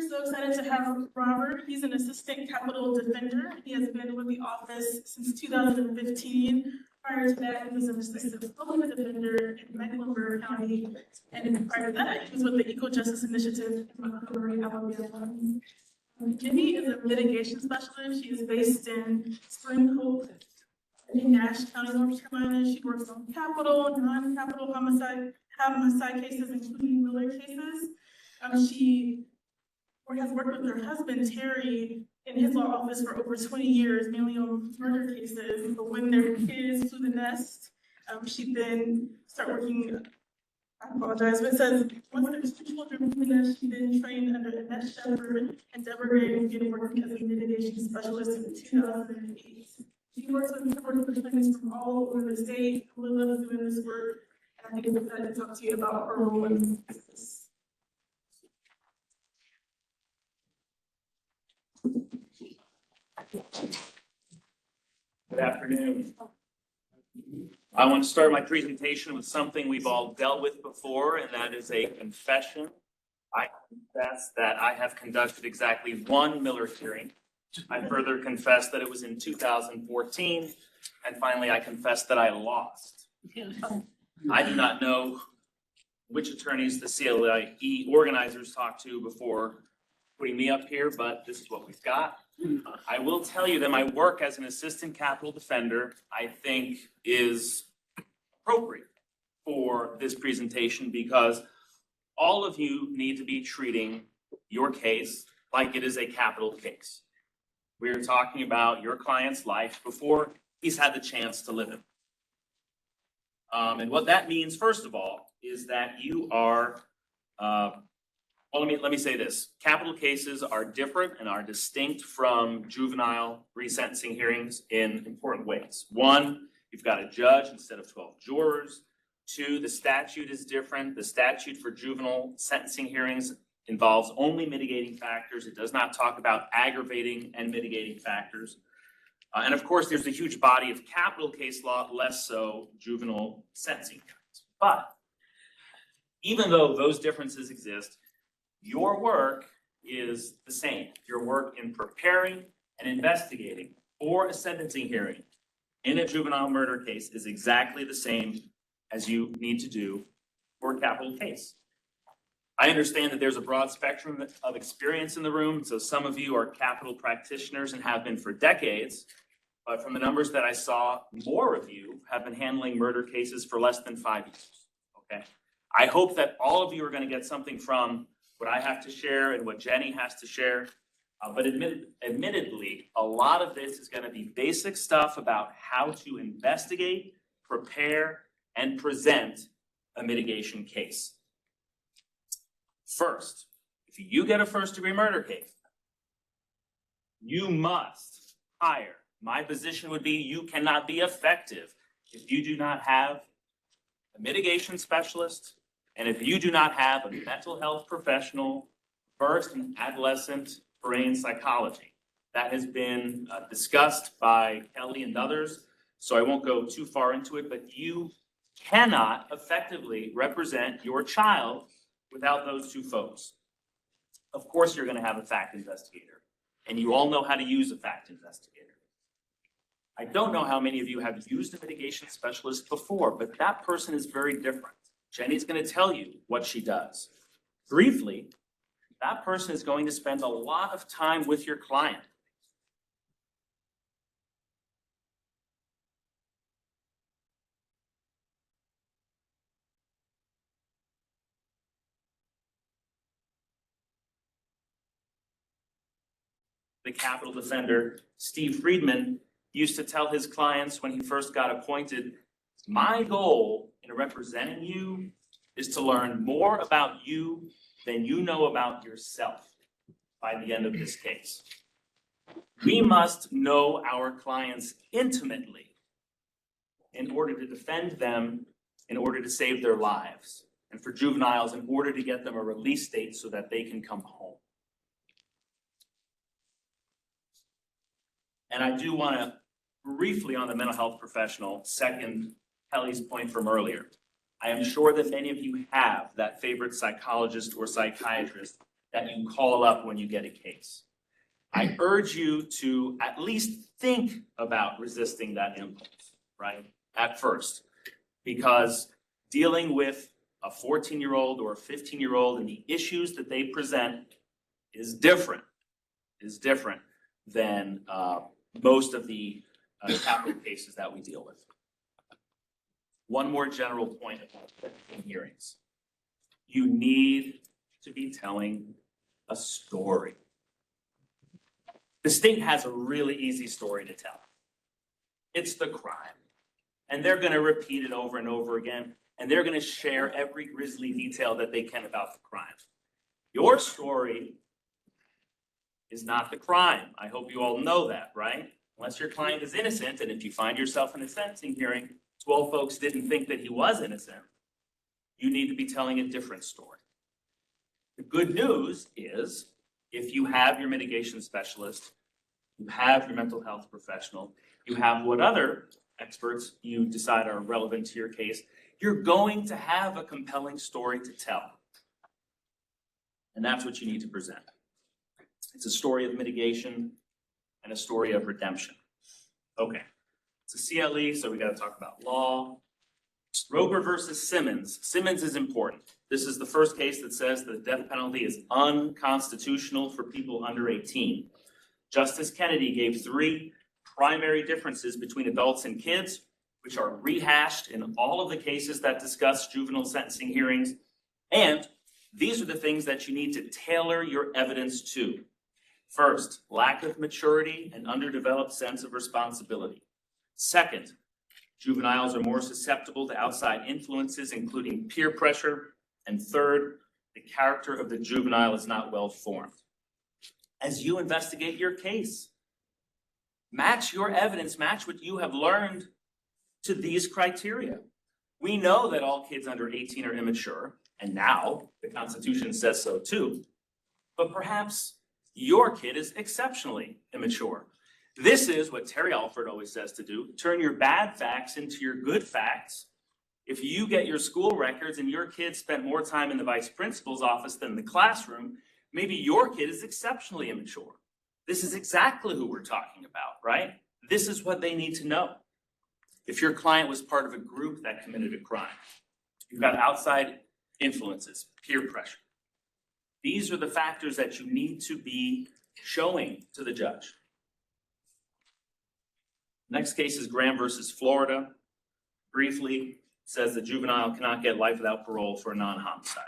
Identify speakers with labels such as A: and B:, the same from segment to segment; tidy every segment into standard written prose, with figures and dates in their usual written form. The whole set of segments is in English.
A: so excited to have Robert. He's an assistant capital defender. He has been with the office since 2015. Prior to that, he was an assistant public defender in Mecklenburg County. And prior to that, he was with the Equal Justice Initiative in Montgomery, Alabama. Jenny is a mitigation specialist. She is based in Spring Hope in Nash County, North Carolina. She works on capital, non-capital homicide cases, including Miller cases. She has worked with her husband, Terry, in his law office for over 20 years, mainly on murder cases. But when their kids flew the nest, she then started working, I apologize, but it says, once there's two children flew the nest, she then trained under Annette Shepherd and Deborah Gray and began working as a mitigation specialist in 2008. She works with defendants from all over the state. We love doing this work, and I think it's excited to talk to you about her role in this.
B: Good afternoon. I want to start my presentation with something we've all dealt with before, and that is a confession. I confess that I have conducted exactly one Miller hearing. I further confess that it was in 2014, and finally I confess that I lost. I do not know which attorneys the CLE organizers talked to before putting me up here, but this is what we've got. I will tell you that my work as an assistant capital defender, I think, is appropriate for this presentation because all of you need to be treating your case like it is a capital case. We're talking about your client's life before he's had the chance to live it. And what that means, first of all, is that you are well, let me say this. Capital cases are different and are distinct from juvenile resentencing hearings in important ways. One, you've got a judge instead of 12 jurors. Two, the statute is different. The statute for juvenile sentencing hearings involves only mitigating factors. It does not talk about aggravating and mitigating factors. And of course, there's a huge body of capital case law, less so juvenile sentencing hearings. But even though those differences exist, your work is the same. Your work in preparing and investigating for a sentencing hearing in a juvenile murder case is exactly the same as you need to do for a capital case. I understand that there's a broad spectrum of experience in the room, so some of you are capital practitioners and have been for decades, but from the numbers that I saw, more of you have been handling murder cases for less than 5 years, okay? I hope that all of you are going to get something from what I have to share and what Jenny has to share. But admittedly, a lot of this is going to be basic stuff about how to investigate, prepare, and present a mitigation case. First, if you get a first-degree murder case, you must hire. My position would be you cannot be effective if you do not have a mitigation specialist, and if you do not have a mental health professional versed in adolescent brain psychology. That has been discussed by Kelly and others, so I won't go too far into it, but you cannot effectively represent your child without those two folks. Of course, you're going to have a fact investigator, and you all know how to use a fact investigator. I don't know how many of you have used a mitigation specialist before, but that person is very different. Jenny's going to tell you what she does. Briefly, that person is going to spend a lot of time with your client. The capital defender, Steve Friedman, used to tell his clients when he first got appointed, my goal in representing you is to learn more about you than you know about yourself by the end of this case. We must know our clients intimately in order to defend them, in order to save their lives, and for juveniles, in order to get them a release date so that they can come home. And I do want to briefly on the mental health professional, second Kelly's point from earlier. I am sure that many of you have that favorite psychologist or psychiatrist that you call up when you get a case. I urge you to at least think about resisting that impulse, right, at first, because dealing with a 14-year-old or a 15-year-old and the issues that they present is different than most of the capital cases that we deal with. One more general point about hearings. You need to be telling a story. The state has a really easy story to tell. It's the crime. And they're going to repeat it over and over again. And they're going to share every grisly detail that they can about the crime. Your story is not the crime. I hope you all know that, right? Unless your client is innocent, and if you find yourself in a sentencing hearing, 12 folks didn't think that he was innocent, you need to be telling a different story. The good news is, if you have your mitigation specialist, you have your mental health professional, you have what other experts you decide are relevant to your case, you're going to have a compelling story to tell. And that's what you need to present. It's a story of mitigation and a story of redemption. Okay, it's a CLE, so we got to talk about law. Roper versus Simmons. Simmons is important. This is the first case that says that the death penalty is unconstitutional for people under 18. Justice Kennedy gave 3 primary differences between adults and kids, which are rehashed in all of the cases that discuss juvenile sentencing hearings. And these are the things that you need to tailor your evidence to. First, lack of maturity and underdeveloped sense of responsibility. Second, juveniles are more susceptible to outside influences, including peer pressure. And third, the character of the juvenile is not well formed. As you investigate your case, match your evidence, match what you have learned to these criteria. We know that all kids under 18 are immature, and now the Constitution says so too, but perhaps your kid is exceptionally immature. This is what Terry Alford always says to do: turn your bad facts into your good facts. If you get your school records and your kid spent more time in the vice principal's office than the classroom, maybe your kid is exceptionally immature. This is exactly who we're talking about, right? This is what they need to know. If your client was part of a group that committed a crime, you've got outside influences, peer pressure. These are the factors that you need to be showing to the judge. Next case is Graham versus Florida. Briefly, says the juvenile cannot get life without parole for a non-homicide.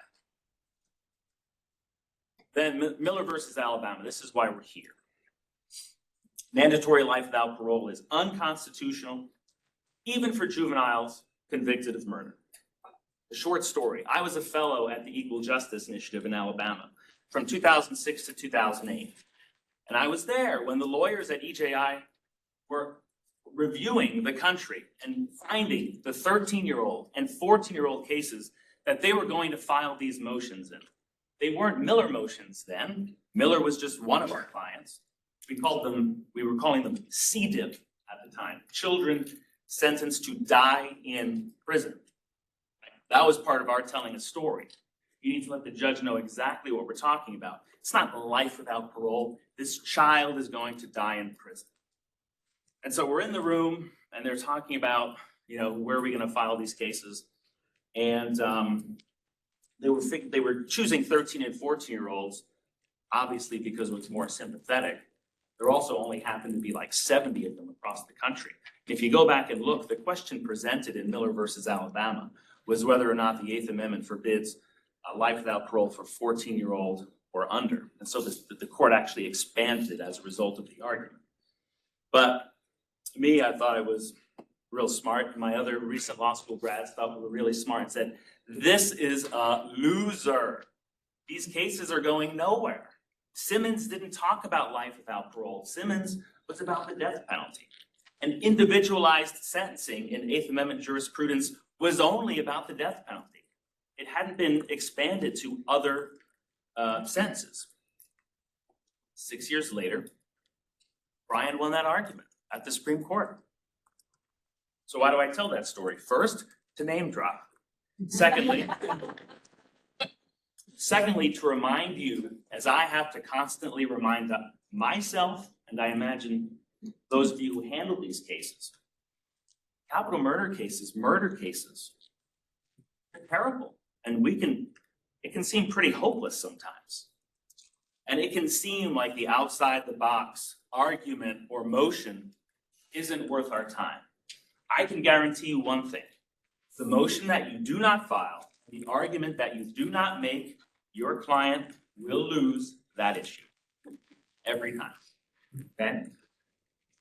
B: Then Miller versus Alabama. This is why we're here. Mandatory life without parole is unconstitutional, even for juveniles convicted of murder. A short story. I was a fellow at the Equal Justice Initiative in Alabama from 2006 to 2008. And I was there when the lawyers at EJI were reviewing the country and finding the 13-year-old and 14-year-old cases that they were going to file these motions in. They weren't Miller motions then. Miller was just one of our clients. We were calling them CDIP at the time, children sentenced to die in prison. That was part of our telling a story. You need to let the judge know exactly what we're talking about. It's not life without parole. This child is going to die in prison. And so we're in the room and they're talking about, where are we going to file these cases? And they were choosing 13 and 14-year-olds, obviously because it was more sympathetic. There also only happened to be like 70 of them across the country. If you go back and look, the question presented in Miller versus Alabama was whether or not the 8th Amendment forbids life without parole for 14-year-old or under. And so the court actually expanded it as a result of the argument. But me, I thought I was real smart. My other recent law school grads thought we were really smart and said, this is a loser. These cases are going nowhere. Simmons didn't talk about life without parole. Simmons was about the death penalty. And individualized sentencing in 8th Amendment jurisprudence was only about the death penalty. It hadn't been expanded to other sentences. 6 years later, Brian won that argument at the Supreme Court. So why do I tell that story? First, to name drop. Secondly, Secondly, to remind you, as I have to constantly remind myself, and I imagine those of you who handle these cases, capital murder cases, they're terrible. And it can seem pretty hopeless sometimes. And it can seem like the outside the box argument or motion isn't worth our time. I can guarantee you one thing. The motion that you do not file, the argument that you do not make, your client will lose that issue every time. Okay?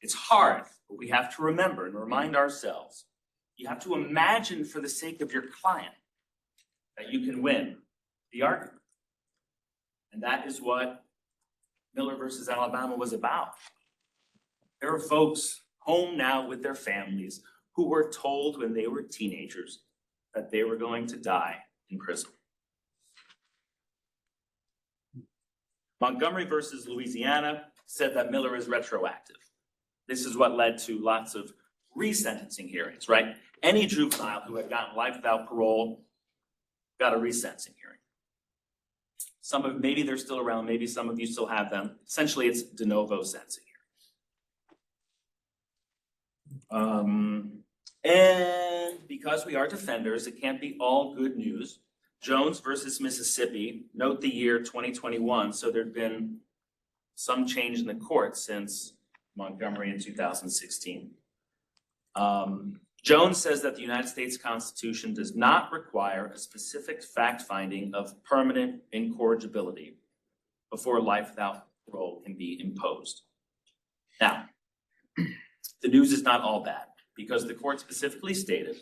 B: It's hard, but we have to remember and remind ourselves. You have to imagine for the sake of your client that you can win the argument. And that is what Miller versus Alabama was about. There are folks home now with their families who were told when they were teenagers that they were going to die in prison. Montgomery versus Louisiana said that Miller is retroactive. This is what led to lots of resentencing hearings, right? Any juvenile who had gotten life without parole got a resentencing hearing. Some of, maybe they're still around, maybe some of you still have them. Essentially, it's de novo sentencing hearing. And because we are defenders, it can't be all good news. Jones versus Mississippi, note the year 2021, so there'd been some change in the court since Montgomery in 2016. Jones says that the United States Constitution does not require a specific fact finding of permanent incorrigibility before life without parole can be imposed. Now, the news is not all bad because the court specifically stated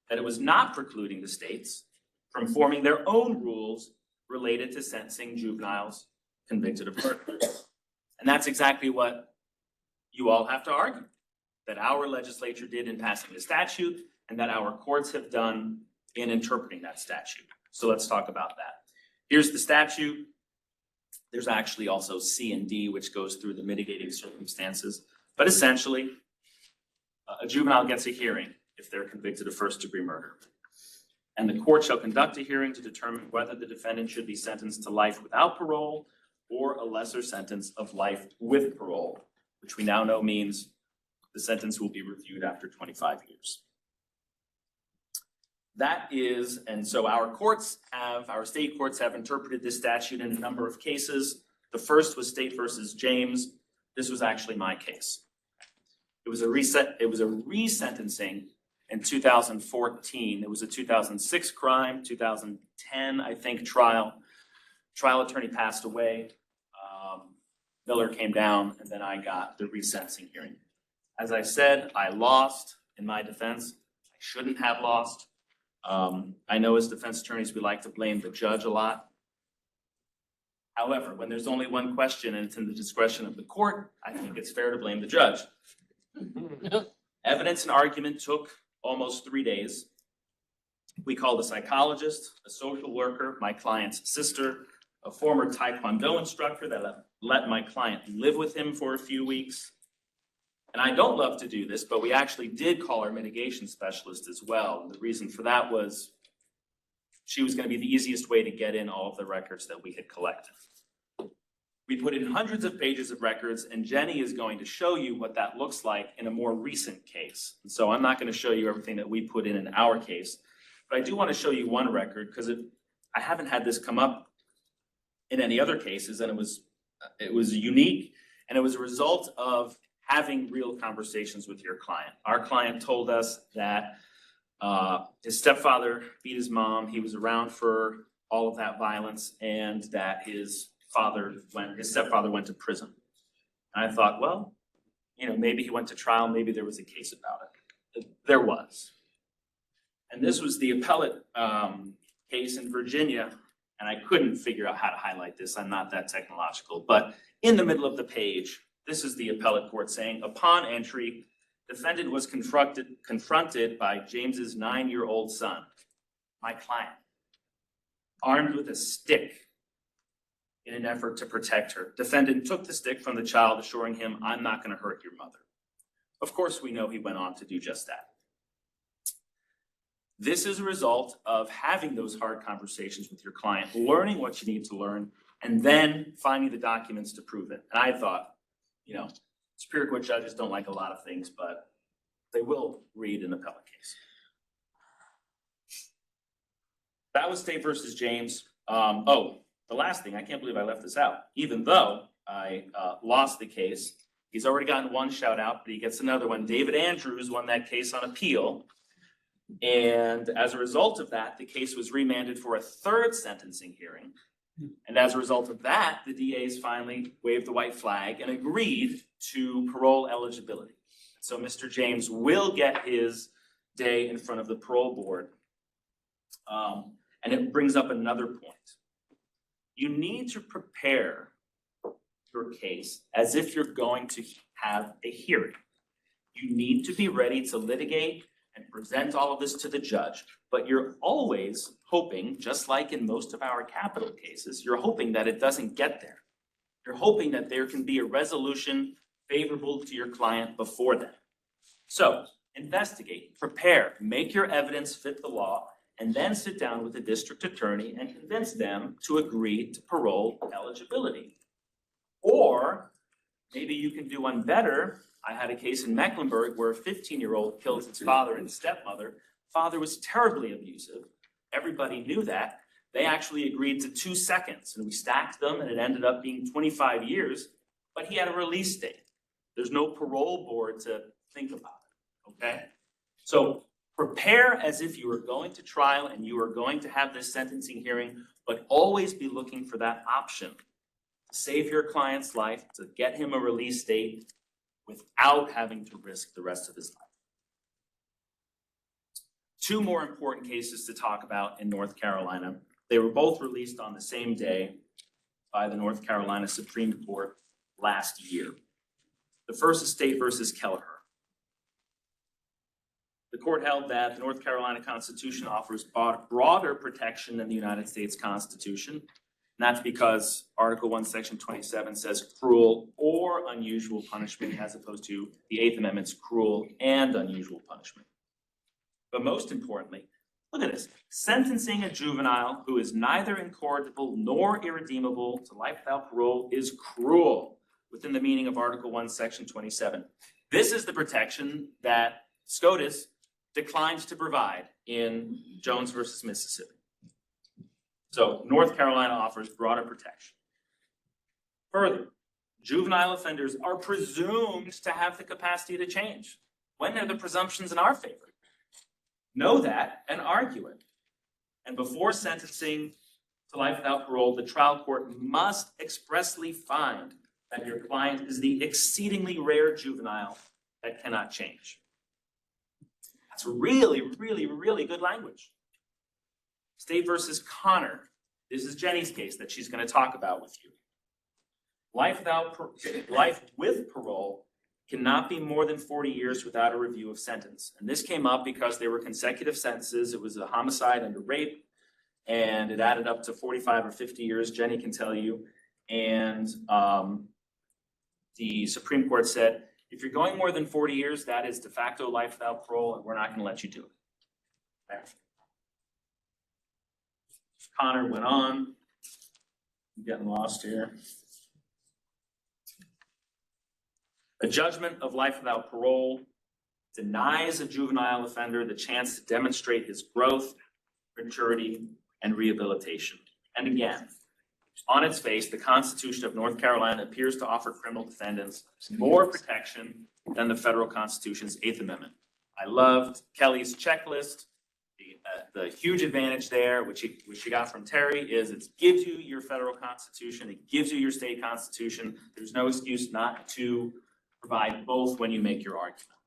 B: that it was not precluding the states from forming their own rules related to sentencing juveniles convicted of murder. And that's exactly what you all have to argue, that our legislature did in passing the statute and that our courts have done in interpreting that statute. So let's talk about that. Here's the statute. There's actually also C and D, which goes through the mitigating circumstances. But essentially, a juvenile gets a hearing if they're convicted of first-degree murder. And the court shall conduct a hearing to determine whether the defendant should be sentenced to life without parole or a lesser sentence of life with parole, which we now know means the sentence will be reviewed after 25 years. That is, and so our state courts have interpreted this statute in a number of cases. The first was State versus James. This was actually my case. It was a resentencing in 2014. It was a 2006 crime, 2010, I think, trial. Trial attorney passed away. Miller came down, and then I got the resentencing hearing. As I said, I lost in my defense. I shouldn't have lost. I know as defense attorneys, we like to blame the judge a lot. However, when there's only one question and it's in the discretion of the court, I think it's fair to blame the judge. Evidence and argument took almost 3 days. We called a psychologist, a social worker, my client's sister, a former Taekwondo instructor that let my client live with him for a few weeks. And I don't love to do this, but we actually did call our mitigation specialist as well. And the reason for that was she was going to be the easiest way to get in all of the records that we had collected. We put in hundreds of pages of records, and Jenny is going to show you what that looks like in a more recent case. And so I'm not going to show you everything that we put in our case, but I do want to show you one record because I haven't had this come up in any other cases, and it was unique, and it was a result of having real conversations with your client. Our client told us that his stepfather beat his mom. He was around for all of that violence, and that his stepfather went to prison. And I thought, well, maybe he went to trial, maybe there was a case about it. There was. And this was the appellate case in Virginia, and I couldn't figure out how to highlight this. I'm not that technological, but in the middle of the page, this is the appellate court saying, upon entry, defendant was confronted by James's 9-year-old son, my client, armed with a stick in an effort to protect her. Defendant took the stick from the child, assuring him, I'm not going to hurt your mother. Of course, we know he went on to do just that. This is a result of having those hard conversations with your client, learning what you need to learn, and then finding the documents to prove it. And I thought, you know, Superior Court judges don't like a lot of things, but they will read an appellate case. That was State versus James. The last thing, I can't believe I left this out. Even though I lost the case, he's already gotten one shout out, but he gets another one. David Andrews won that case on appeal. And as a result of that, the case was remanded for a third sentencing hearing. And as a result of that, the DAs finally waved the white flag and agreed to parole eligibility. So Mr. James will get his day in front of the parole board. And it brings up another point. You need to prepare your case as if you're going to have a hearing. You need to be ready to litigate and present all of this to the judge, but you're always hoping, just like in most of our capital cases, you're hoping that it doesn't get there. You're hoping that there can be a resolution favorable to your client before then. So investigate, prepare, make your evidence fit the law, and then sit down with the district attorney and convince them to agree to parole eligibility. Or maybe you can do one better. I had a case in Mecklenburg where a 15-year-old killed his father and stepmother. Father was terribly abusive. Everybody knew that. They actually agreed to 2 seconds, and we stacked them, and it ended up being 25 years, but he had a release date. There's no parole board to think about it, okay? So prepare as if you are going to trial and you are going to have this sentencing hearing, but always be looking for that option to save your client's life, to get him a release date without having to risk the rest of his life. 2 more important cases to talk about in North Carolina. They were both released on the same day by the North Carolina Supreme Court last year. The first is State versus Kelleher. The court held that the North Carolina Constitution offers broader protection than the United States Constitution. And that's because Article 1, Section 27 says cruel or unusual punishment, as opposed to the 8th Amendment's cruel and unusual punishment. But most importantly, look at this. Sentencing a juvenile who is neither incorrigible nor irredeemable to life without parole is cruel within the meaning of Article 1, Section 27. This is the protection that SCOTUS declined to provide in Jones versus Mississippi. So North Carolina offers broader protection. Further, juvenile offenders are presumed to have the capacity to change. When are the presumptions in our favor? Know that and argue it. And before sentencing to life without parole, the trial court must expressly find that your client is the exceedingly rare juvenile that cannot change. That's really, really, really good language. State versus Connor. This is Jenny's case that she's going to talk about with you. Life with parole cannot be more than 40 years without a review of sentence. And this came up because there were consecutive sentences. It was a homicide and a rape, and it added up to 45 or 50 years, Jenny can tell you. And the Supreme Court said, if you're going more than 40 years, that is de facto life without parole, and we're not going to let you do it. Okay. Connor went on. I'm getting lost here. A judgment of life without parole denies a juvenile offender the chance to demonstrate his growth, maturity, and rehabilitation. And again, on its face, the Constitution of North Carolina appears to offer criminal defendants more protection than the federal Constitution's 8th Amendment. I loved Kelly's checklist. The huge advantage there, which you got from Terry, is it gives you your federal Constitution, it gives you your state Constitution. There's no excuse not to provide both when you make your argument.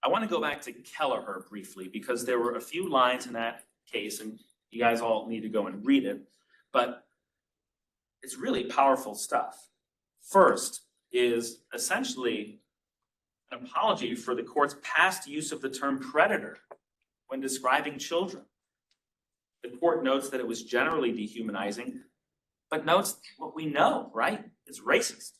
B: I want to go back to Kelleher briefly because there were a few lines in that case, and you guys all need to go and read it, but it's really powerful stuff. First is essentially an apology for the court's past use of the term predator when describing children. The court notes that it was generally dehumanizing, but notes what we know, right? It's racist.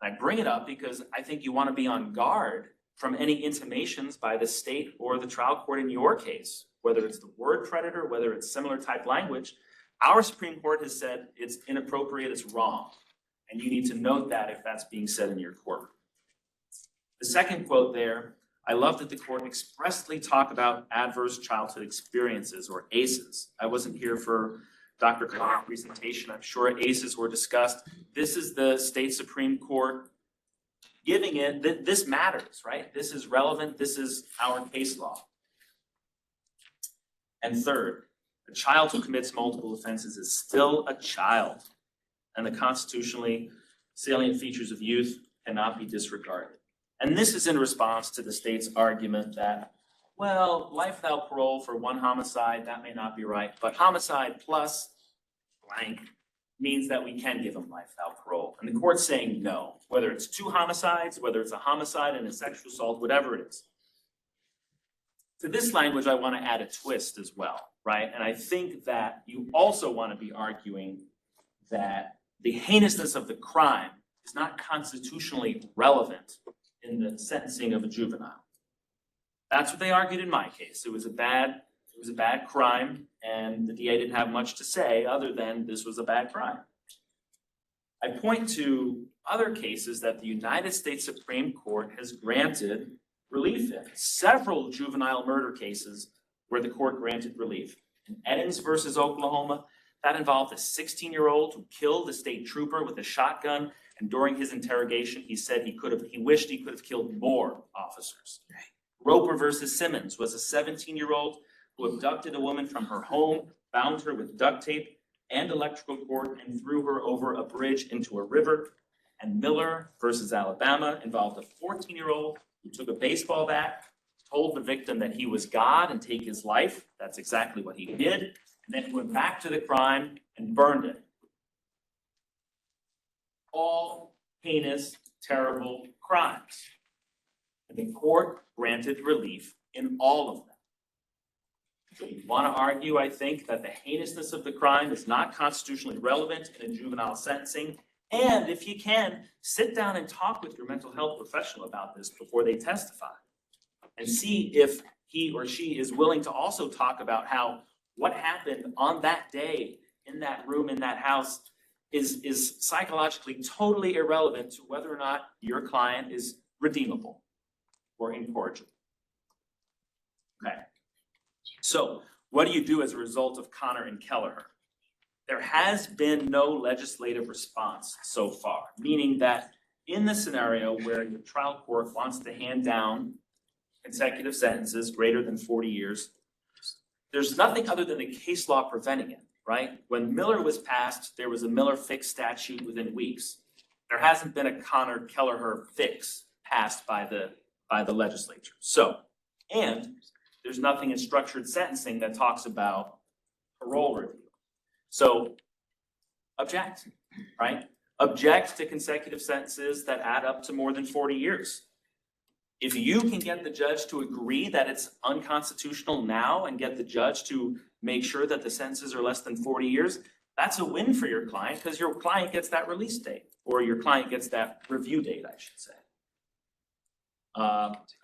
B: I bring it up because I think you want to be on guard from any intimations by the state or the trial court in your case, whether it's the word predator, whether it's similar type language. Our Supreme Court has said it's inappropriate, it's wrong. And you need to note that if that's being said in your court. The second quote there, I love that the court expressly talked about adverse childhood experiences, or ACEs. I wasn't here for Dr. Clark's presentation. I'm sure ACEs were discussed. This is the state Supreme Court giving it that this matters, right? This is relevant. This is our case law. And third, a child who commits multiple offenses is still a child, and the constitutionally salient features of youth cannot be disregarded. And this is in response to the state's argument that, well, life without parole for one homicide, that may not be right, but homicide plus blank means that we can give them life without parole. And the court's saying no, whether it's 2 homicides, whether it's a homicide and a sexual assault, whatever it is. To this language, I want to add a twist as well, right? And I think that you also want to be arguing that the heinousness of the crime is not constitutionally relevant in the sentencing of a juvenile. That's what they argued in my case. It was a bad crime, and the DA didn't have much to say other than this was a bad crime. I point to other cases that the United States Supreme Court has granted relief in. Several juvenile murder cases where the court granted relief. In Eddings versus Oklahoma, that involved a 16-year-old who killed a state trooper with a shotgun, and during his interrogation, he said he wished he could have killed more officers. Roper versus Simmons was a 17-year-old who abducted a woman from her home, bound her with duct tape and electrical cord, and threw her over a bridge into a river. And Miller versus Alabama involved a 14-year-old who took a baseball bat, told the victim that he was God and take his life. That's exactly what he did. And then he went back to the crime and burned it. All heinous, terrible crimes. And the court granted relief in all of them. So you want to argue, I think, that the heinousness of the crime is not constitutionally relevant in a juvenile sentencing. And if you can, sit down and talk with your mental health professional about this before they testify. And see if he or she is willing to also talk about how what happened on that day in that room, in that house, is psychologically totally irrelevant to whether or not your client is redeemable or incorrigible. Okay. So what do you do as a result of Connor and Kelleher? There has been no legislative response so far, meaning that in the scenario where the trial court wants to hand down consecutive sentences greater than 40 years, there's nothing other than the case law preventing it, right? When Miller was passed, there was a Miller fix statute within weeks. There hasn't been a Connor Kelleher fix passed by the legislature. So, and there's nothing in structured sentencing that talks about parole review. So object, right? Object to consecutive sentences that add up to more than 40 years. If you can get the judge to agree that it's unconstitutional now and get the judge to make sure that the sentences are less than 40 years, that's a win for your client because your client gets that release date, or your client gets that review date, I should say.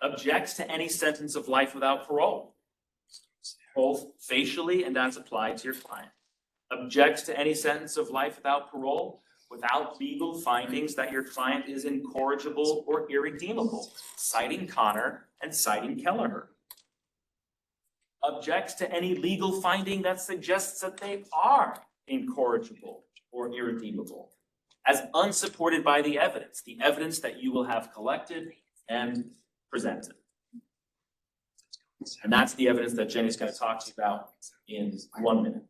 B: Objects to any sentence of life without parole, both facially and as applied to your client. Objects to any sentence of life without parole without legal findings that your client is incorrigible or irredeemable, citing Connor and citing Kelleher. Objects to any legal finding that suggests that they are incorrigible or irredeemable, as unsupported by the evidence that you will have collected and presented. And that's the evidence that Jenny's going to talk to you about in 1 minute.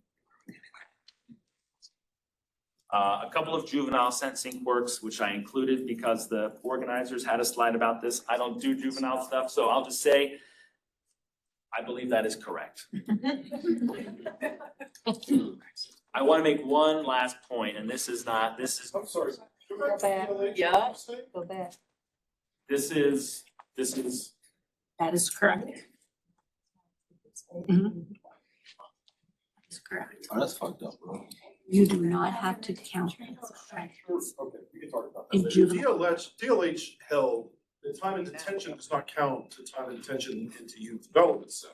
B: A couple of juvenile sentencing quirks, which I included because the organizers had a slide about this. I don't do juvenile stuff, so I'll just say, I believe that is correct. I want to make one last point, and this is.
C: I'm sorry.
D: Go back. Yeah. Go back.
B: This is.
D: That is correct. Mhm. That's correct.
C: Oh, that's fucked up, bro.
D: You do not have to count.
C: Okay, we can talk about
D: In
C: that.
D: juvenile.
C: DLH held the time in detention does not count to time in detention into youth development center.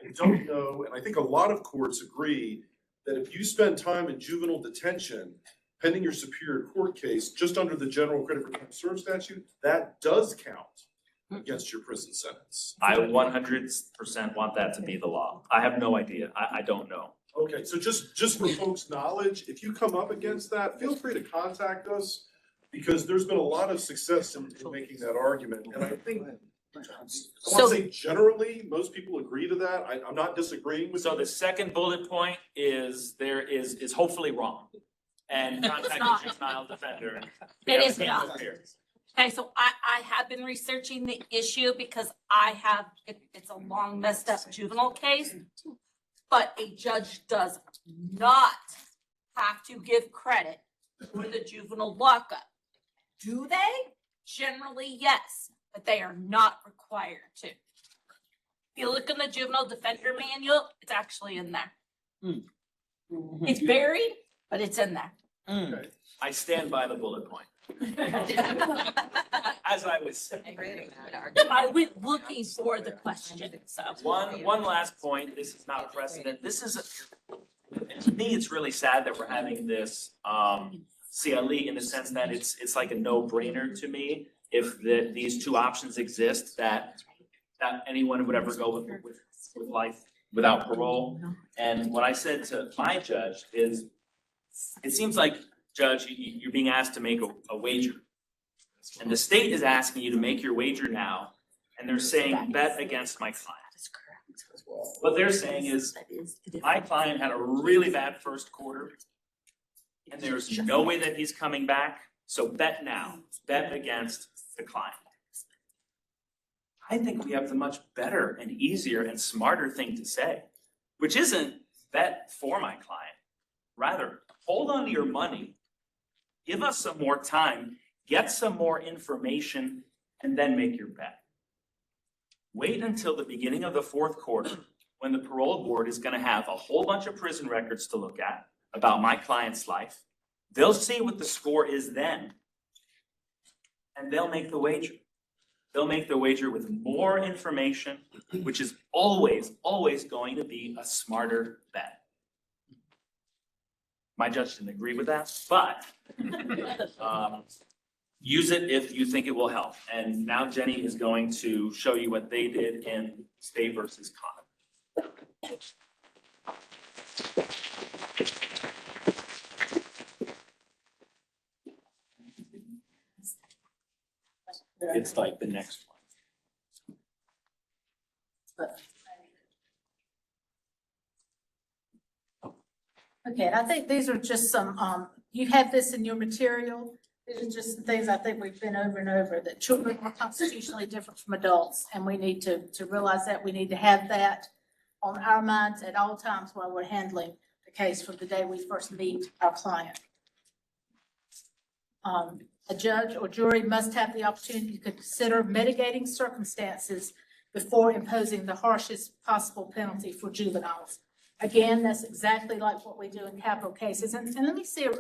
C: I don't know, and I think a lot of courts agree that if you spend time in juvenile detention pending your superior court case, just under the general credit for time served statute, that does count against your prison sentence.
B: I 100% want that to be the law. I have no idea. I don't know.
C: Okay, so just for folks' knowledge, if you come up against that, feel free to contact us, because there's been a lot of success in making that argument, and I think, I want to say generally, most people agree to that. I'm not disagreeing with
B: So
C: you.
B: the second bullet point is hopefully wrong. And contact
E: not.
B: the juvenile defender.
E: It is
B: Yeah,
E: not.
B: here.
E: Okay, so I have been researching the issue because it's a long messed up juvenile case. But a judge does not have to give credit for the juvenile lockup. Do they? Generally, yes, but they are not required to. If you look in the juvenile defender manual, it's actually in there. It's buried, but it's in there.
C: Okay.
B: I stand by the bullet point, as I was saying.
E: I went looking for the question, so.
B: One last point, this is not a precedent, to me, it's really sad that we're having this, CLE in the sense that it's like a no-brainer to me. If these two options exist, that anyone would ever go with life without parole. And what I said to my judge is, it seems like, Judge, you're being asked to make a wager. And the state is asking you to make your wager now, and they're saying bet against my client. What they're saying is, my client had a really bad first quarter, and there's no way that he's coming back, so bet now, bet against the client. I think we have the much better and easier and smarter thing to say, which isn't bet for my client. Rather, hold on to your money, give us some more time, get some more information, and then make your bet. Wait until the beginning of the fourth quarter, when the parole board is gonna have a whole bunch of prison records to look at about my client's life. They'll see what the score is then, and they'll make the wager. They'll make the wager with more information, which is always going to be a smarter bet. My judge didn't agree with that, but use it if you think it will help. And now Jenny is going to show you what they did in State versus Connor. It's like the next one.
F: Okay, I think these are just some, you have this in your material. These are just some things I think we've been over and over, that children are constitutionally different from adults. And we need to realize that. We need to have that on our minds at all times while we're handling the case from the day we first meet our client. A judge or jury must have the opportunity to consider mitigating circumstances before imposing the harshest possible penalty for juveniles. Again, that's exactly like what we do in capital cases. And let me see, raise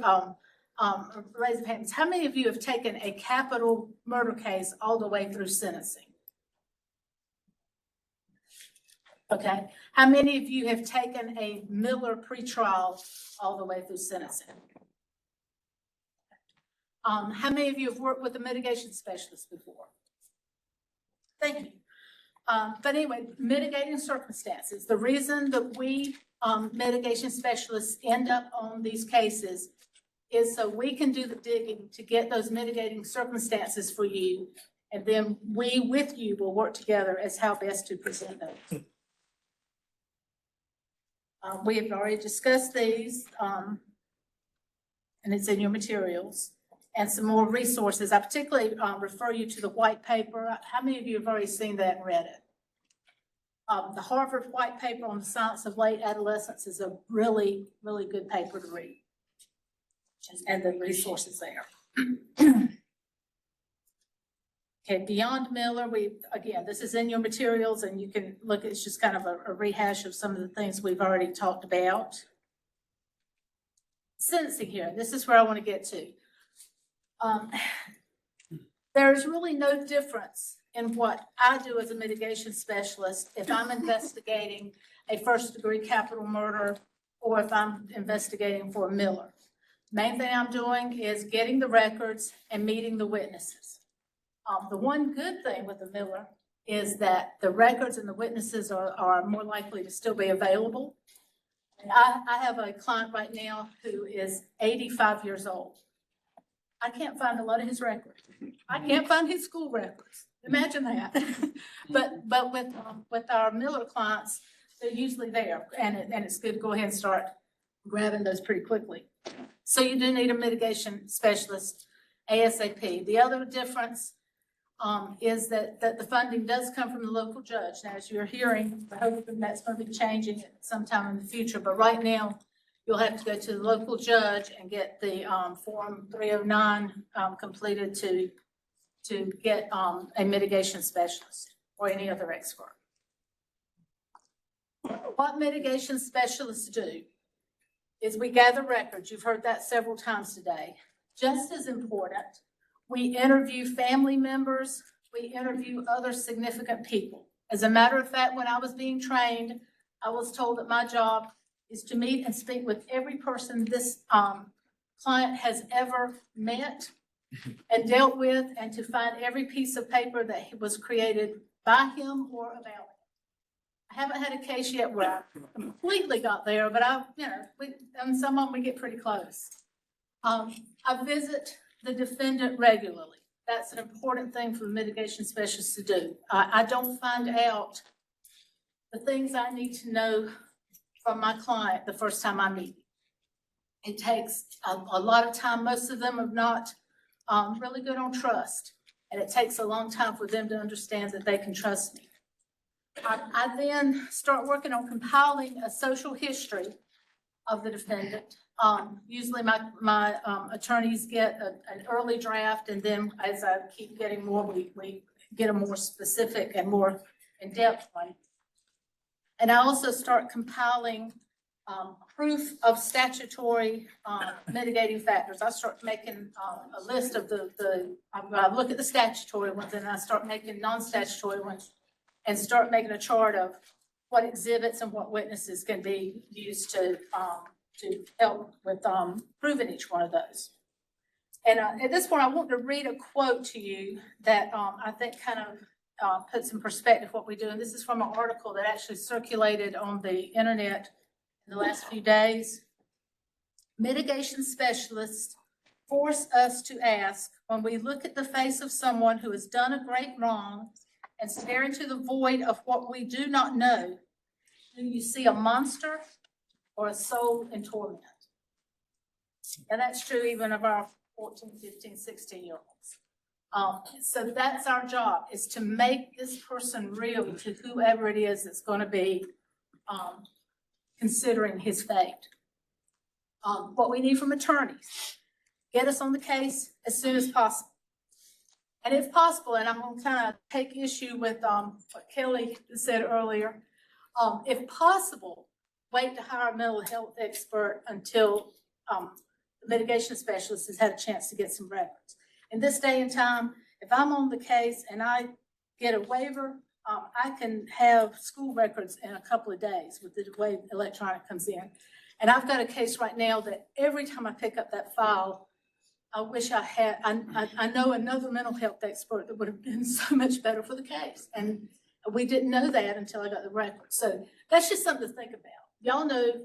F: of hands. How many of you have taken a capital murder case all the way through sentencing? Okay. How many of you have taken a Miller pretrial all the way through sentencing? How many of you have worked with a mitigation specialist before? Thank you. But anyway, mitigating circumstances. The reason that we mitigation specialists end up on these cases is so we can do the digging to get those mitigating circumstances for you. And then we, with you, will work together as how best to present those. We have already discussed these, and it's in your materials. And some more resources. I particularly refer you to the white paper. How many of you have already seen that and read it? The Harvard white paper on the science of late adolescence is a really, really good paper to read. And the resources there. Okay, beyond Miller, again, this is in your materials and you can look, it's just kind of a rehash of some of the things we've already talked about. Sentencing hearing, this is where I want to get to. There's really no difference in what I do as a mitigation specialist if I'm investigating a first-degree capital murder or if I'm investigating for a Miller. Main thing I'm doing is getting the records and meeting the witnesses. The one good thing with the Miller is that the records and the witnesses are more likely to still be available. And I have a client right now who is 85 years old. I can't find a lot of his records. I can't find his school records. Imagine that. But with our Miller clients, they're usually there, and it's good to go ahead and start grabbing those pretty quickly. So you do need a mitigation specialist ASAP. The other difference is that the funding does come from the local judge. Now, as you're hearing, we're hoping that's going to be changing at sometime in the future, but right now, you'll have to go to the local judge and get the Form 309 completed to get a mitigation specialist or any other expert. What mitigation specialists do is we gather records. You've heard that several times today. Just as important, we interview family members, we interview other significant people. As a matter of fact, when I was being trained, I was told that my job is to meet and speak with every person this client has ever met and dealt with, and to find every piece of paper that was created by him or about him. I haven't had a case yet where I completely got there, but on some of them we get pretty close. I visit the defendant regularly. That's an important thing for the mitigation specialist to do. I don't find out the things I need to know from my client the first time I meet. It takes a lot of time. Most of them are not really good on trust, and it takes a long time for them to understand that they can trust me. I then start working on compiling a social history of the defendant. Usually my attorneys get an early draft, and then as I keep getting more, we get a more specific and more in-depth one. And I also start compiling proof of statutory mitigating factors. I start making a list of I look at the statutory ones, and I start making non-statutory ones, and start making a chart of what exhibits and what witnesses can be used to help with proving each one of those. And at this point, I want to read a quote to you that I think kind of puts in perspective what we do. And this is from an article that actually circulated on the internet in the last few days. Mitigation specialists force us to ask, when we look at the face of someone who has done a great wrong and stare into the void of what we do not know, do you see a monster or a soul in torment? And that's true even of our 14, 15, 16-year-olds. So that's our job, is to make this person real to whoever it is that's going to be considering his fate. What we need from attorneys, get us on the case as soon as possible. And if possible, and I'm going to kind of take issue with what Kelly said earlier, if possible, wait to hire a mental health expert until the mitigation specialist has had a chance to get some records. In this day and time, if I'm on the case and I get a waiver, I can have school records in a couple of days with the way electronic comes in. And I've got a case right now that every time I pick up that file, I wish I had, I know another mental health expert that would have been so much better for the case. And we didn't know that until I got the record. So that's just something to think about. Y'all know,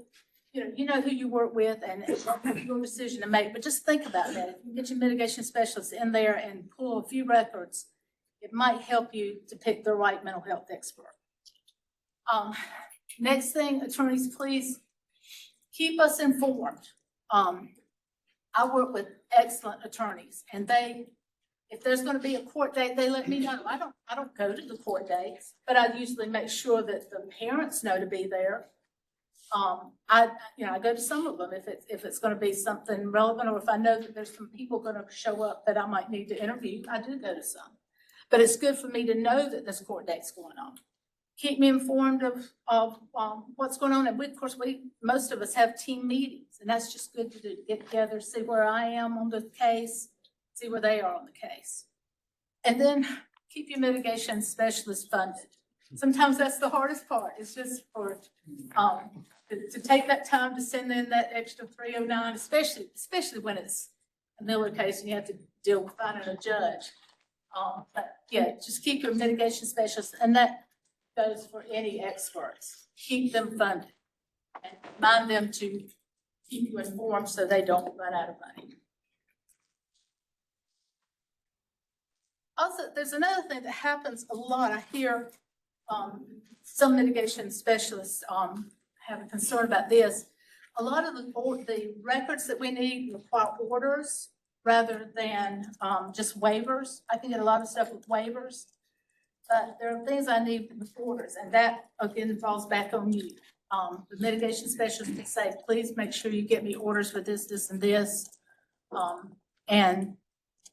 F: you know who you work with, and it's your decision to make, but just think about that. If you get your mitigation specialist in there and pull a few records, it might help you to pick the right mental health expert. Next thing, attorneys, please keep us informed. I work with excellent attorneys, and if there's going to be a court date, they let me know. I don't go to the court dates, but I usually make sure that the parents know to be there. I go to some of them if it's going to be something relevant, or if I know that there's some people going to show up that I might need to interview, I do go to some. But it's good for me to know that this court date's going on. Keep me informed of what's going on. And most of us have team meetings, and that's just good to do, to get together, see where I am on the case, see where they are on the case. And then keep your mitigation specialist funded. Sometimes that's the hardest part. It's just for, to take that time to send in that extra 309, especially when it's a Miller case and you have to deal with finding a judge. But yeah, just keep your mitigation specialists, and that goes for any experts. Keep them funded and remind them to keep you informed so they don't run out of money. Also, there's another thing that happens a lot. I hear some mitigation specialists have a concern about this. A lot of the records that we need require orders rather than just waivers. I can get a lot of stuff with waivers, but there are things I need with orders, and that again falls back on you. The mitigation specialist can say, please make sure you get me orders for this, this, and this. And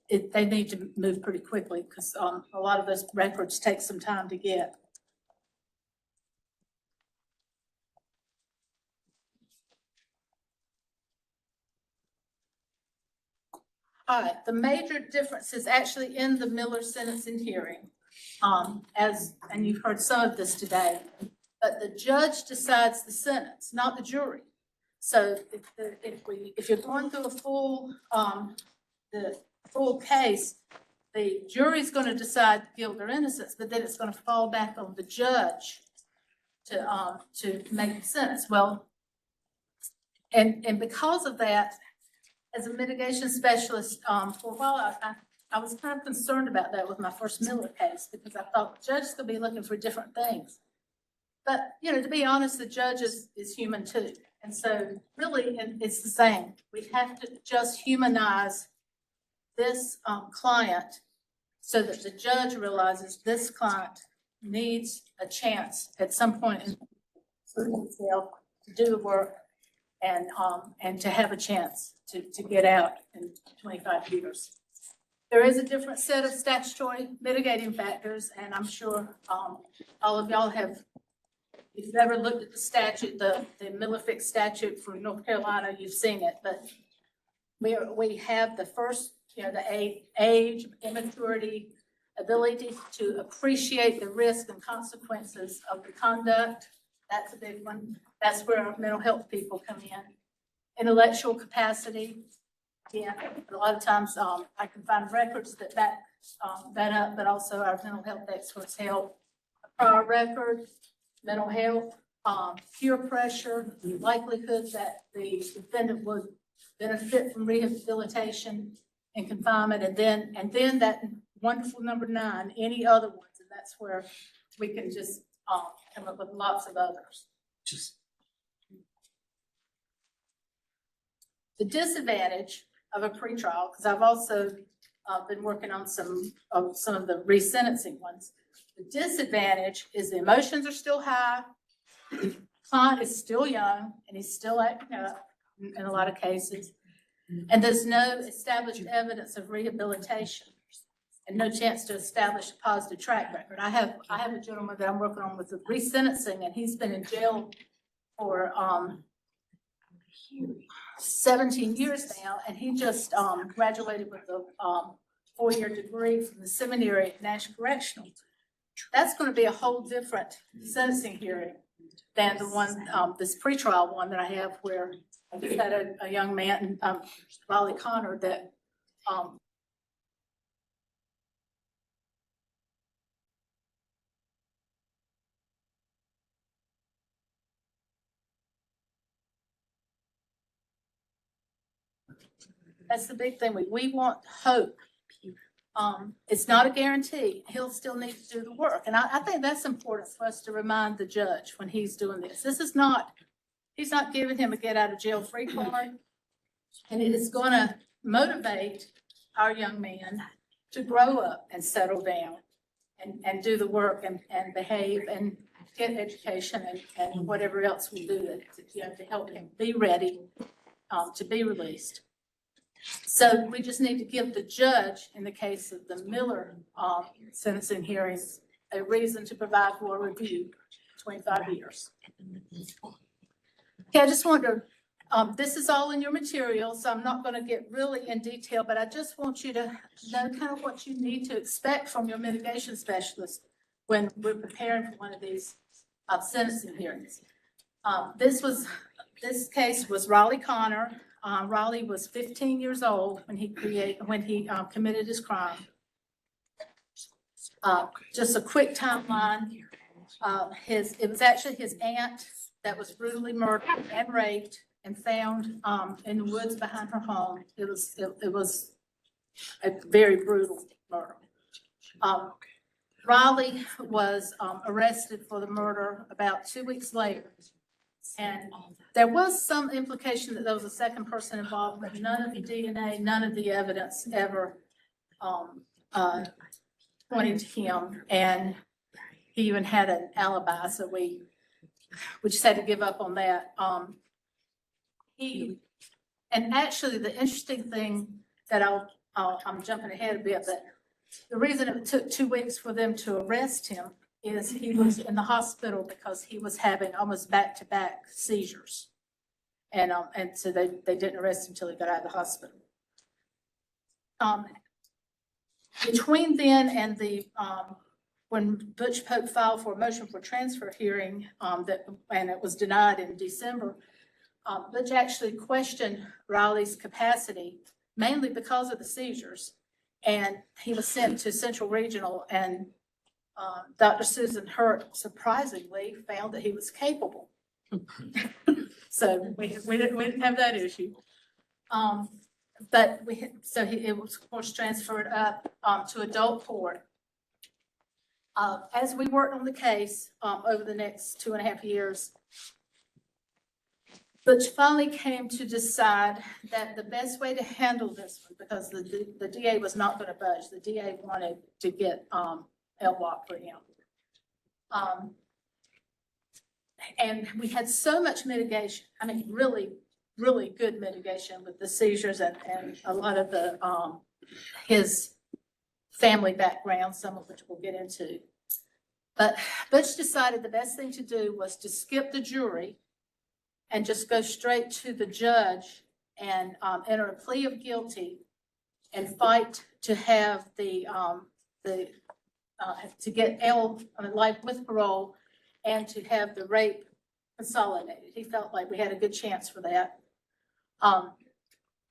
F: they need to move pretty quickly because a lot of those records take some time to get. All right, the major difference is actually in the Miller sentencing hearing. And you've heard some of this today, but the judge decides the sentence, not the jury. So if you're going through the full case, the jury's going to decide guilt or innocence, but then it's going to fall back on the judge to make the sentence. Well, and because of that, as a mitigation specialist, for a while, I was kind of concerned about that with my first Miller case because I thought the judge is going to be looking for different things. But, you know, to be honest, the judge is human too. And so really, it's the same. We have to just humanize this client so that the judge realizes this client needs a chance at some point in himself to do the work and to have a chance to get out in 25 years. There is a different set of statutory mitigating factors, and I'm sure all of y'all have, if you've ever looked at the statute, the Miller-Fix statute from North Carolina, you've seen it, but we have the first, you know, the age, immaturity, ability to appreciate the risk and consequences of the conduct. That's a big one. That's where our mental health people come in. Intellectual capacity. Yeah, a lot of times I can find records that back that up, but also our mental health experts help. A prior record, mental health, peer pressure, the likelihood that the defendant would benefit from rehabilitation and confinement, and then that wonderful number 9, any other ones, and that's where we can just come up with lots of others. The disadvantage of a pretrial, because I've also been working on some of the resentencing ones. The disadvantage is the emotions are still high, the client is still young, and he's still acting up in a lot of cases, and there's no established evidence of rehabilitation and no chance to establish a positive track record. I have a gentleman that I'm working on with the resentencing, and he's been in jail for 17 years now, and he just graduated with a 4-year degree from the seminary at Nash Correctional. That's going to be a whole different sentencing hearing than the one, this pretrial one that I have, where I just had a young man, Raleigh Connor, that that's the big thing. We want hope. It's not a guarantee. He'll still need to do the work. And I think that's important for us to remind the judge when he's doing this. He's not giving him a get out of jail free card. And it is going to motivate our young man to grow up and settle down and do the work and behave and get education and whatever else we do to help him be ready to be released. So we just need to give the judge, in the case of the Miller sentencing hearings, a reason to provide for a review, 25 years. Okay, I just wanted to This is all in your material, so I'm not gonna get really in detail, but I just want you to know kind of what you need to expect from your mitigation specialist when we're preparing for one of these, sentencing hearings. This case was Raleigh Connor. Raleigh was 15 years old when he committed his crime. Just a quick timeline. It was actually his aunt that was brutally murdered and raped and found, in the woods behind her home. It was a very brutal murder. Riley was, arrested for the murder about 2 weeks later. And there was some implication that there was a second person involved, but none of the DNA, none of the evidence ever, pointed to him. And he even had an alibi, so we just had to give up on that. And actually, the interesting thing that I'm jumping ahead a bit, but the reason it took 2 weeks for them to arrest him is he was in the hospital because he was having almost back-to-back seizures. And so they didn't arrest him until he got out of the hospital. Between then and when Butch Pope filed for a motion for transfer hearing, and it was denied in December, Butch actually questioned Riley's capacity, mainly because of the seizures. And he was sent to Central Regional, and Dr. Susan Hurt surprisingly found that he was capable. So we didn't have that issue. But it was of course transferred up to adult court. As we worked on the case over the next 2.5 years, Butch finally came to decide that the best way to handle this one, because the DA was not going to budge, the DA wanted to get LWOP for him. And we had so much mitigation, I mean, really, really good mitigation with the seizures and a lot of the his family background, some of which we'll get into. But Butch decided the best thing to do was to skip the jury and just go straight to the judge and enter a plea of guilty and fight to have to get life with parole and to have the rape consolidated. He felt like we had a good chance for that.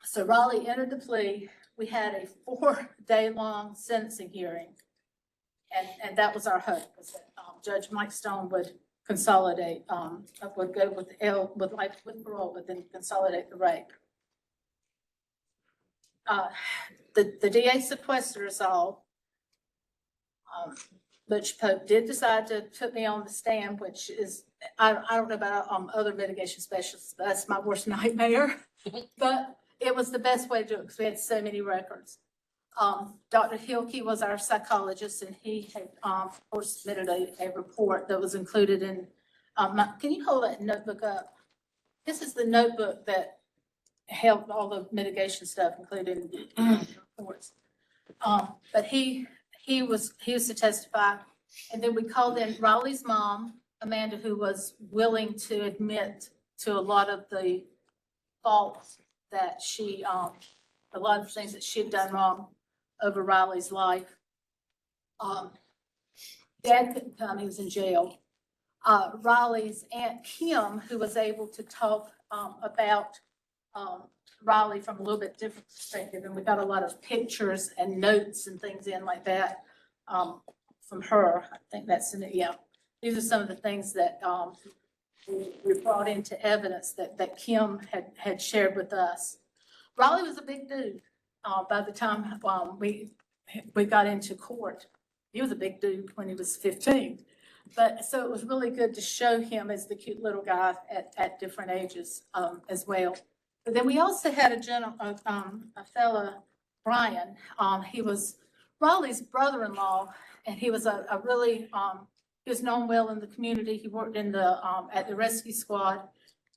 F: So Raleigh entered the plea. We had a 4-day-long sentencing hearing. And that was our hope, was that Judge Mike Stone would consolidate, would go with life with parole, but then consolidate the rape. The DA sequestered us all. Butch Pope did decide to put me on the stand, which is, I don't know about other mitigation specialists, but that's my worst nightmare. But it was the best way to do it because we had so many records. Dr. Hilke was our psychologist, and he had, of course, submitted a report that was included in, can you hold that notebook up? This is the notebook that held all the mitigation stuff, including reports. But he was to testify, and then we called in Raleigh's mom, Amanda, who was willing to admit to a lot of the faults that she, a lot of things that she had done wrong over Riley's life. Dad couldn't come, he was in jail. Riley's Aunt Kim, who was able to talk about Riley from a little bit different perspective, and we got a lot of pictures and notes and things in like that from her. I think that's in it, yeah. These are some of the things that we brought into evidence that Kim had shared with us. Riley was a big dude. By the time we got into court, he was a big dude when he was 15. But so it was really good to show him as the cute little guy at different ages as well. But then we also had a fella, Brian. He was Riley's brother-in-law, and he was a really he was known well in the community. He worked in the at the rescue squad,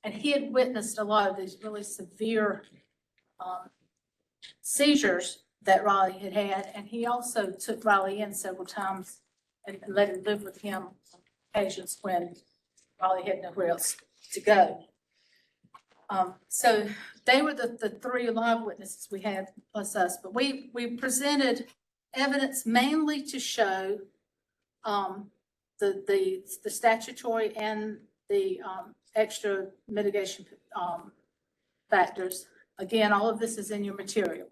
F: and he had witnessed a lot of these really severe seizures that Riley had had, and he also took Riley in several times and let him live with him on occasions when Riley had nowhere else to go. So they were the three live witnesses we had plus us, but we presented evidence mainly to show the statutory and the extra mitigation factors. Again, all of this is in your material.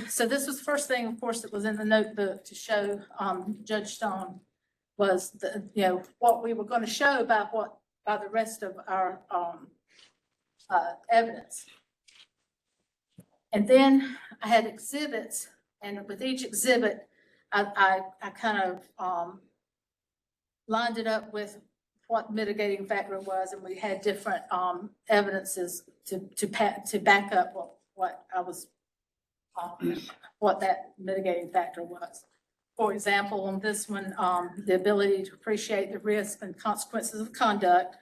F: So this was the first thing, of course, that was in the notebook to show Judge Stone was what we were going to show by the rest of our evidence. And then I had exhibits, and with each exhibit, I kind of lined it up with what mitigating factor was, and we had different evidences to back up what I was what that mitigating factor was. For example, on this one, the ability to appreciate the risk and consequences of conduct.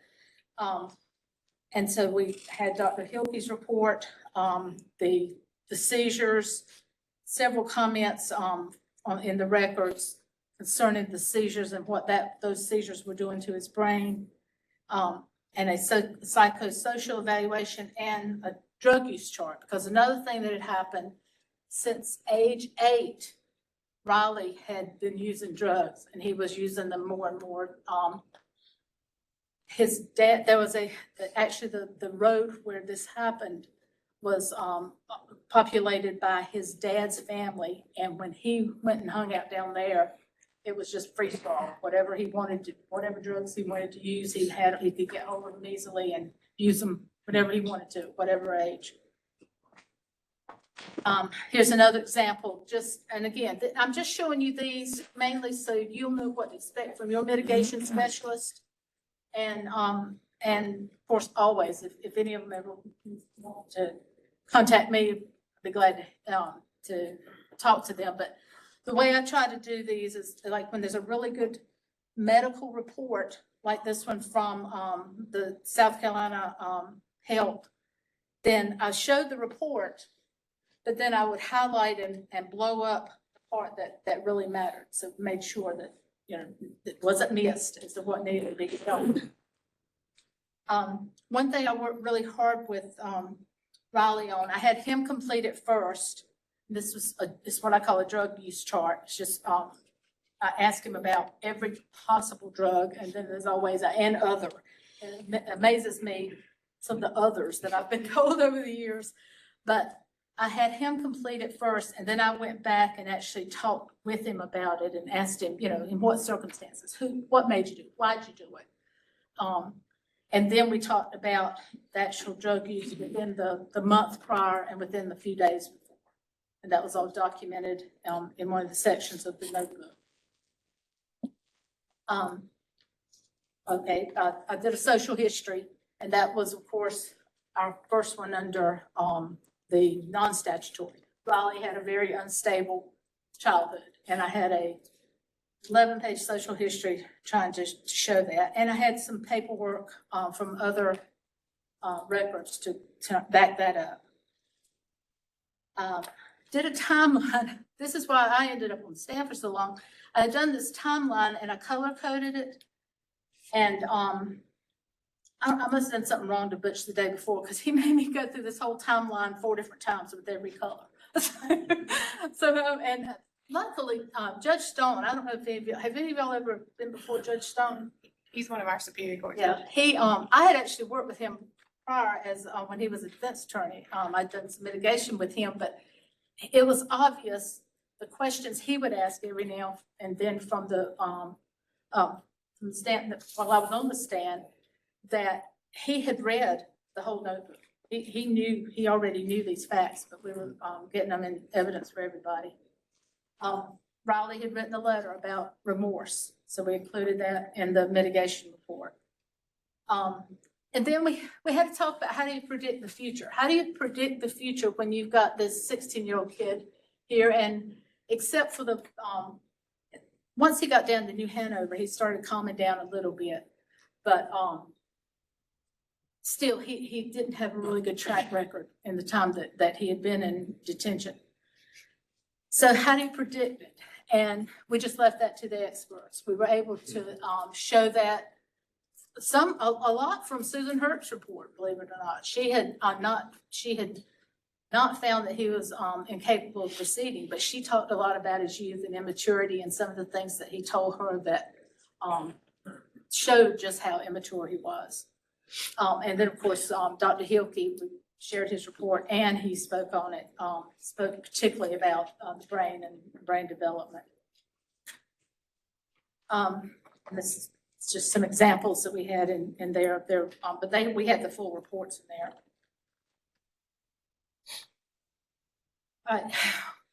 F: And so we had Dr. Hilke's report, the seizures, several comments in the records concerning the seizures and what those seizures were doing to his brain, and a psychosocial evaluation and a drug use chart. Because another thing that had happened, since age 8, Riley had been using drugs, and he was using them more and more. His dad, there was actually the road where this happened was populated by his dad's family, and when he went and hung out down there, it was just free for all. Whatever he wanted to, whatever drugs he wanted to use, he could get hold of them easily and use them whenever he wanted to, whatever age. Here's another example, and again, I'm just showing you these mainly so you'll know what to expect from your mitigation specialist. And of course, always, if any of them ever want to contact me, I'd be glad to talk to them. But the way I try to do these is like when there's a really good medical report, like this one from the South Carolina Health, then I showed the report, but then I would highlight and blow up the part that really mattered. So made sure that, it wasn't missed as to what needed to be done. One thing I worked really hard with Riley on, I had him complete it first. This is what I call a drug use chart. It's just, I asked him about every possible drug, and then there's always an other. And it amazes me, some of the others that I've been told over the years. But I had him complete it first, and then I went back and actually talked with him about it and asked him, in what circumstances, what made you do it, why'd you do it? And then we talked about the actual drug use within the month prior and within the few days before. And that was all documented in one of the sections of the notebook. Okay, I did a social history, and that was, of course, our first one under the non-statutory. Riley had a very unstable childhood, and I had a 11-page social history trying to show that. And I had some paperwork from other records to back that up. Did a timeline. This is why I ended up on staff for so long. I had done this timeline and I color-coded it. And I must have done something wrong to Butch the day before, because he made me go through this whole timeline 4 different times with every color. And luckily, Judge Stone, I don't know if have any of y'all ever been before Judge Stone?
G: He's one of our Superior Court
F: Yeah,
G: judges.
F: I had actually worked with him prior as when he was a defense attorney. I'd done some mitigation with him, but it was obvious the questions he would ask every now and then from the stand while I was on the stand, that he had read the whole notebook. He already knew these facts, but we were getting them in evidence for everybody. Riley had written a letter about remorse, so we included that in the mitigation report. And then we had to talk about, how do you predict the future? How do you predict the future when you've got this 16-year-old kid here? And except for the, once he got down to New Hanover, he started calming down a little bit, but still he didn't have a really good track record in the time that he had been in detention. So how do you predict it? And we just left that to the experts. We were able to show that a lot from Susan Hurt's report, believe it or not. She had not found that he was incapable of proceeding, but she talked a lot about his youth and immaturity and some of the things that he told her that showed just how immature he was. And then, of course, Dr. Hilke shared his report, and he spoke on it, spoke particularly about the brain and brain development. And this is just some examples that we had in there, but we had the full reports in there.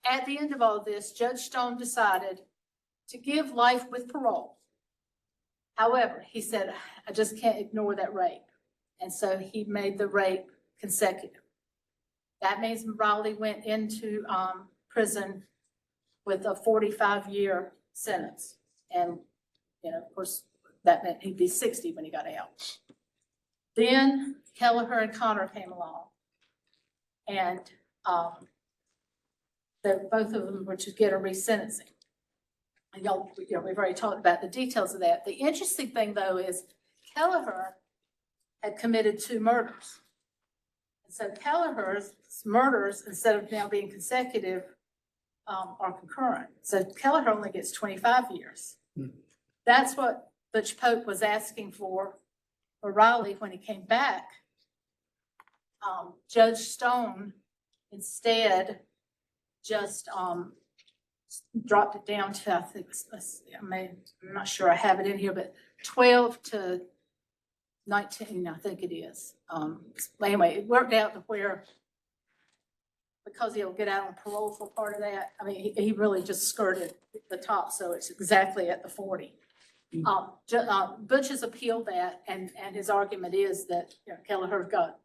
F: At the end of all this, Judge Stone decided to give life with parole. However, he said, I just can't ignore that rape. And so he made the rape consecutive. That means Riley went into prison with a 45-year sentence. And, of course, that meant he'd be 60 when he got out. Then Kelleher and Connor came along. And both of them were to get a resentencing. And we've already talked about the details of that. The interesting thing, though, is Kelleher had committed 2 murders. And so Kelleher's murders, instead of now being consecutive, are concurrent. So Kelleher only gets 25 years. That's what Butch Pope was asking for Riley when he came back. Judge Stone instead just dropped it down to, I think, I'm not sure I have it in here, but 12 to 19, I think it is. Anyway, it worked out to where, because he'll get out on parole for part of that, I mean, he really just skirted the top, so it's exactly at the 40. Butch has appealed that, and his argument is that Kelleher got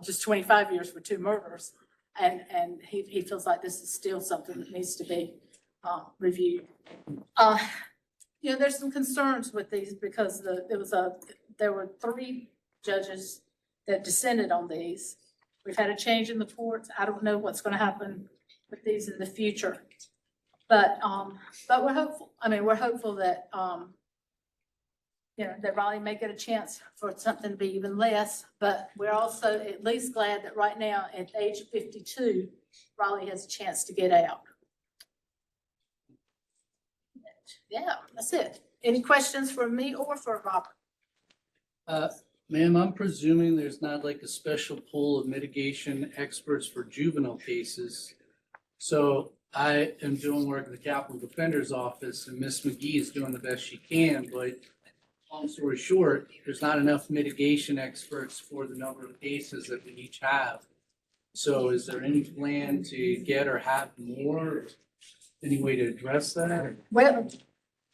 F: just 25 years for 2 murders, and he feels like this is still something that needs to be reviewed. There's some concerns with these because there were 3 judges that dissented on these. We've had a change in the courts. I don't know what's going to happen with these in the future, but we're hopeful. I mean, we're hopeful that that Riley may get a chance for something to be even less. But we're also at least glad that right now, at the age of 52, Riley has a chance to get out. Yeah, that's it. Any questions for me or for Robert?
H: Ma'am, I'm presuming there's not like a special pool of mitigation experts for juvenile cases. So I am doing work in the Capitol Defender's Office, and Miss McGee is doing the best she can, but long story short, there's not enough mitigation experts for the number of cases that we each have. So is there any plan to get or have more? Any way to address that?
F: Well,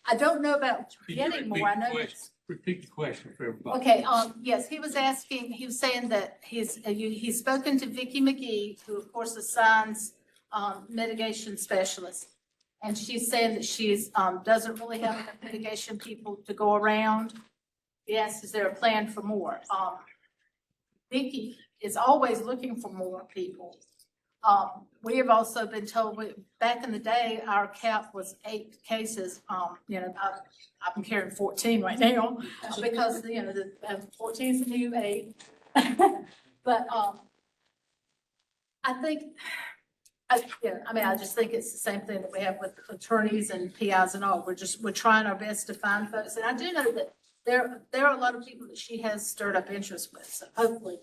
F: I don't know about getting more. I know it's.
I: Repeat the question for everybody.
F: Okay, yes, he was saying that he's spoken to Vicki McGee, who of course assigns mitigation specialists. And she's saying that she's doesn't really have enough mitigation people to go around. Yes, is there a plan for more? Vicki is always looking for more people. We have also been told, back in the day, our cap was 8 cases. I'm carrying 14 right now because, the 14 is the new 8. But I think, I just think it's the same thing that we have with attorneys and PIs and all. We're trying our best to find folks. And I do know that there are a lot of people that she has stirred up interest with. So hopefully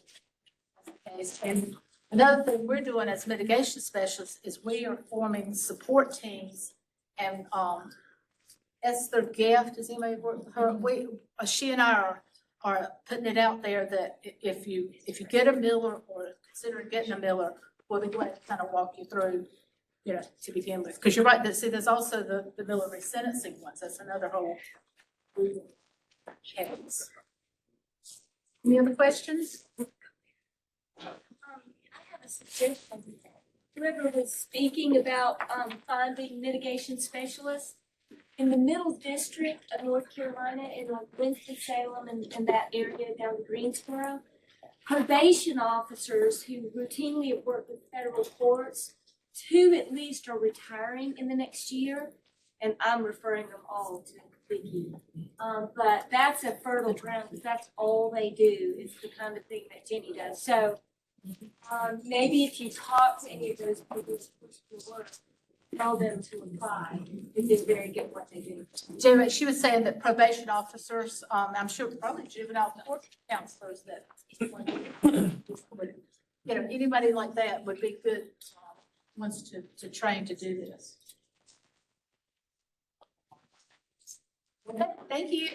F: that's the case. And another thing we're doing as mitigation specialists is we are forming support teams, and Esther Gaff, does anybody work with her? She and I are putting it out there that if you get a Miller or consider getting a Miller, we'll be glad to kind of walk you through, to begin with. Because you're right, there's also the Miller resentencing ones. That's another whole case. Any other questions?
J: I have a suggestion. Whoever was speaking about finding mitigation specialists in the Middle District of North Carolina, in like Winston-Salem and that area down to Greensboro, probation officers who routinely have worked with federal courts, 2 at least are retiring in the next year, and I'm referring them all to Vicky. But that's a fertile ground, because that's all they do, is the kind of thing that Jenny does. So, maybe if you talk to any of those people who's to work, tell them to apply, because they're very good at what they do.
F: Jerry, she was saying that probation officers, I'm sure probably juvenile court counselors that, you know, anybody like that would be good ones to train to do this. Okay, thank you.